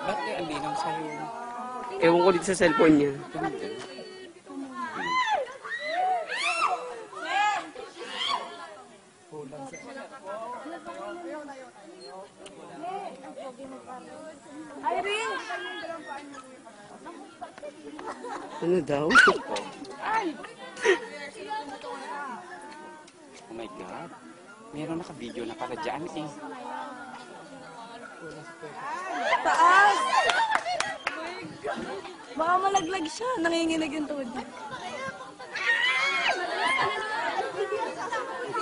Ba't kaya ang linaw sa'yo? Ewan ko dito sa cellphone niya. Irene! Ano daw? Oh my God. Meron naka-video na pala dyan eh. Taas! Baka malaglag siya. Nanginginig yung tuhod niya.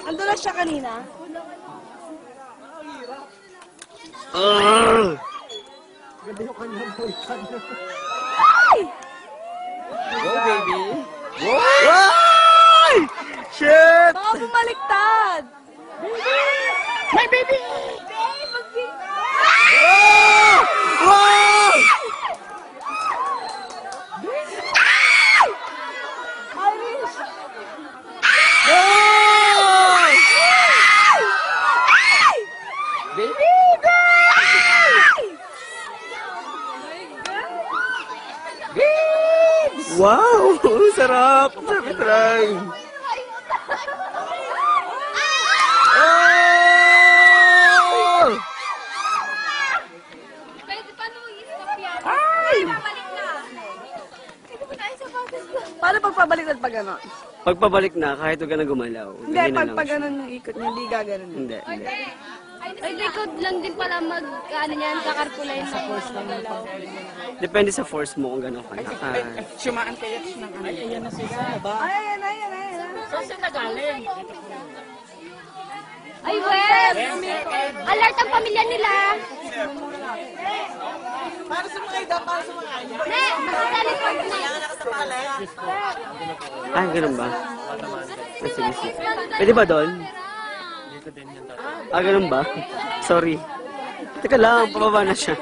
Ando na siya kanina. Ay! Go, baby! Go! Ay! Shit! Baka bumaliktad! My baby! Wow! Irish! Baby! Wow! Sarap! Sarap try! Oh! Paano pagpabalik at pag ano? Pagpabalik na, kahit huwag ka na gumalaw. Hindi, pag ganun yung ikot niya, hindi gaganon. Hindi, hindi. Ay, likod lang din pala ano yan, kakarkulay sa force ng galaw. Depende sa force mo kung gano'n ka. Sumaan kaya ng ano. Ay, ayan na sila. Ay, ayan. Ay, web! Alert ang pamilya nila! Para sa mga ida, para sa mga ida. Ne, nakateleport na. Ay, ganun ba? Sige, sige. Pwede ba doon? Ganun ba? Sorry. Teka lang, pababa na siya.